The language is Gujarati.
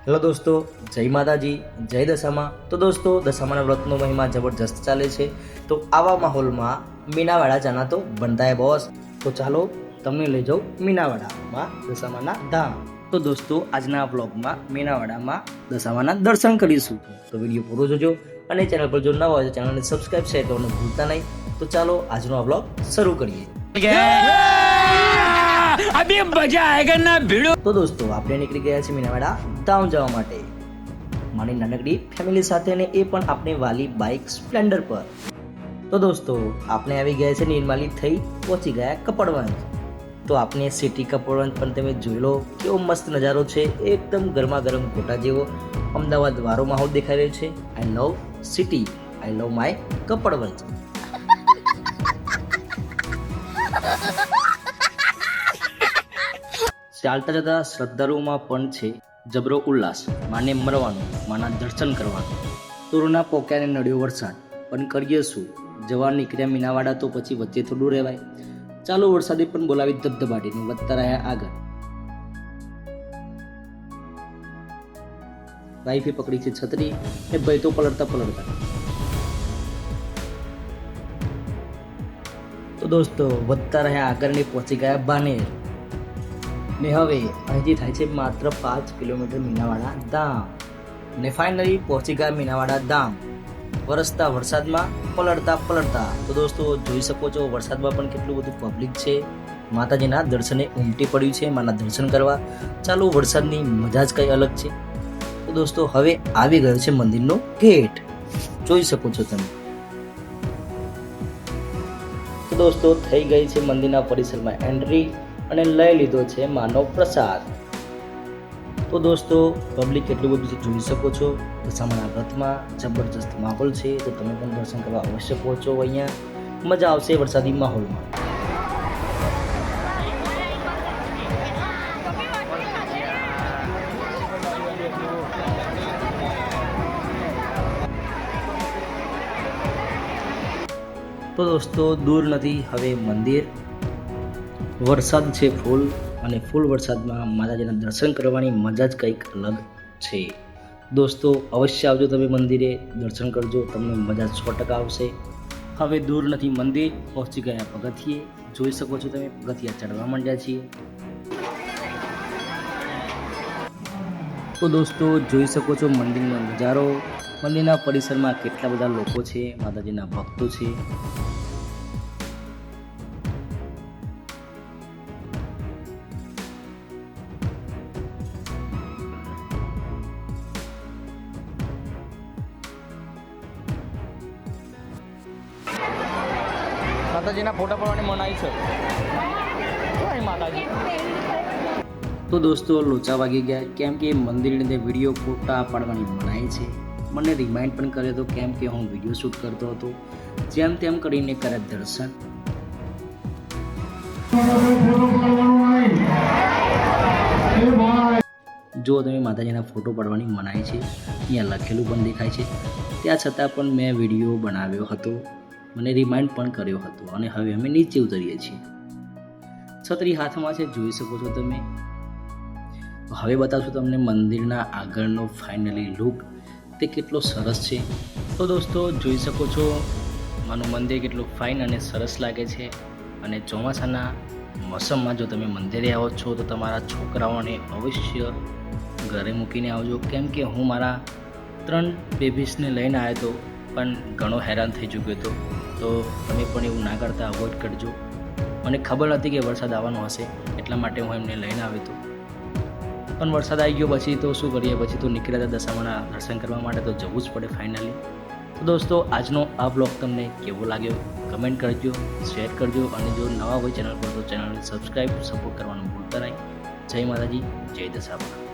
હેલો દોસ્તો, જય માતાજી, જય દશામાં. તો દોસ્તો, દશામાના વ્રતનો મહિમા જબરજસ્ત ચાલે છે. તો આવા માહોલમાં મીનાવાડા જાના તો બનતા હે બોસ. તો ચાલો તમને લઈ જાઉં મીનાવાડામાં દશામાના ધામ. તો દોસ્તો, આજના બ્લોગમાં મીનાવાડામાં દશામાના દર્શન કરીશું. તો વિડીયો પૂરો જોજો અને ચેનલ પર જો નવા હોય તો ચેનલને સબસ્ક્રાઈબ શેર કરવાનું ભૂલતા નહીં. તો ચાલો આજનો આ બ્લોગ શરૂ કરીએ. अभी मजा आएगा ना भिड़ो। તો દોસ્તો, આપણે નીકળી ગયા છે મીનાવાડા ધામ જવા માટે મારી નાનકડી ફેમિલી સાથે, ને એ પણ આપણી વાલી બાઇક સ્પ્લેન્ડર પર. તો દોસ્તો, આપણે આવી ગયા છે નિર્માલી થઈ પહોંચી ગયા કપડવંજ. તો આપણે સિટી કપડવંજ પણ તમે જોઈ લો, કેવો મસ્ત નજારો છે, એકદમ ગરમા ગરમ ગોટા જેવો અમદાવાદ વાળો માહોલ દેખાઈ રહ્યો છે. I love city, I love my Kapadvanj. ચાલતા જતા શ્રદ્ધાળુઓમાં પણ છે જબરો ઉલ્લાસ, માને મરવાનું, માના દર્શન કરવાનું. તુરના પોક્યાને નડ્યો વરસાદ, પણ કરીએ શું, જવા નીકળ્યા મીનાવાડા તો પછી વચ્ચે થોડું રહેવાય. ચાલો વરસાદે પણ બોલાવી ધબધબાટીને વધતા રહ્યા આગળ. વાઈફે પકડી છે છત્રી ને ભાઈ તો પલળતા પલળતા. તો દોસ્તો, વધતા રહ્યા આગળ ને પહોંચી ગયા બાનેર. ને હવે અહીંથી થાય છે માત્ર 5 કિલોમીટર મીનાવાડા ધામ. ને ફાઇનલી પહોંચી ગયા મીનાવાડા ધામ, વરસતા વરસાદમાં પલળતા પલળતા. તો દોસ્તો, જોઈ શકો છો વરસાદમાં પણ કેટલું બધું પબ્લિક છે. માતાજીના દર્શને ઉમટી પડ્યું છે માના દર્શન કરવા. ચાલો, વરસાદની મજા જ કંઈ અલગ છે. તો દોસ્તો, હવે આવી ગયો છે મંદિરનો ગેટ, જોઈ શકો છો તમે. તો દોસ્તો, થઈ ગઈ છે મંદિરના પરિસરમાં એન્ટ્રી અને લઈ લીધો છે માનો પ્રસાદ. તો દોસ્તો, પબ્લિક કેટલું બધું છે જોઈ શકો છો. દશામાના વ્રતમાં જબરજસ્ત માહોલ છે, તો તમે પણ દર્શન કરવા અવશ્ય પહોંચો. અહીંયા મજા આવશે વરસાદી માહોલમાં. તો દોસ્તો, દૂર નથી હવે મંદિર. વરસાદ છે ફૂલ, અને ફૂલ વરસાદમાં માતાજીના દર્શન કરવાની મજા જ કંઈક અલગ છે. દોસ્તો, અવશ્ય આવજો તમે મંદિરે, દર્શન કરજો, તમને મજા 100% આવશે. હવે દૂર નથી મંદિર, પહોંચી ગયા પગથિયે. જોઈ શકો છો તમે, પગથિયા ચડવા માંડ્યા છીએ. તો દોસ્તો, જોઈ શકો છો મંદિરનો નજારો. મંદિરના પરિસરમાં કેટલા બધા લોકો છે, માતાજીના ભક્તો છે. માતાજીના ફોટા પડવાની મનાઈ છે. જય માતાજી. તો દોસ્તો, લોચા વાગી ગયા, કેમ કે મંદિરની અંદર વિડીયો ફોટા પાડવાની મનાઈ છે. મને રિમાઇન્ડ પણ કર્યો હતો, કેમ કે હું વિડીયો શૂટ કરતો હતો. જેમ તેમ કરીને કર્યા દર્શન. જો તમે માતાજીના ફોટો પાડવાની મનાઈ છે, અહીંયા લખેલું પણ દેખાય છે. ત્યાં છતાં પણ મેં વિડીયો બનાવ્યો હતો, મને રિમાઇન્ડ પણ કર્યો હતો. અને હવે અમે નીચે ઉતરીએ છીએ. છત્રી હાથમાં છે, જોઈ શકો છો તમે. હવે બતાવશું તમને મંદિરના આગળનો ફાઇનલી લુક, તે કેટલો સરસ છે. તો દોસ્તો, જોઈ શકો છો માનું મંદિર કેટલું ફાઇન અને સરસ લાગે છે. અને ચોમાસાના મોસમમાં જો તમે મંદિરે આવો છો તો તમારા છોકરાઓને અવશ્ય ઘરે મૂકીને આવજો, કેમ કે હું મારા 3 બેબીસને લઈને આવ્યો હતો, પણ ઘણો હેરાન થઈ ચૂક્યો હતો. તો તમે પણ એવું ના કરતા અવોઇડ કરજો. મને ખબર હતી કે વરસાદ આવવાનો હશે, એટલા માટે હું એમને લઈને આવ્યો હતો. પણ વરસાદ આવી ગયો પછી તો શું કરીએ, પછી તો નીકળ્યા હતા દશામાના દર્શન કરવા માટે, તો જવું જ પડે ફાઇનલી. તો દોસ્તો, આજનો આ બ્લોગ તમને કેવો લાગ્યો કમેન્ટ કરજો, શેર કરજો, અને જો નવા હોય ચેનલ પર તો ચેનલને સબસ્ક્રાઈબ સપોર્ટ કરવાનું ભૂલતા નહીં. જય માતાજી, જય દશામા.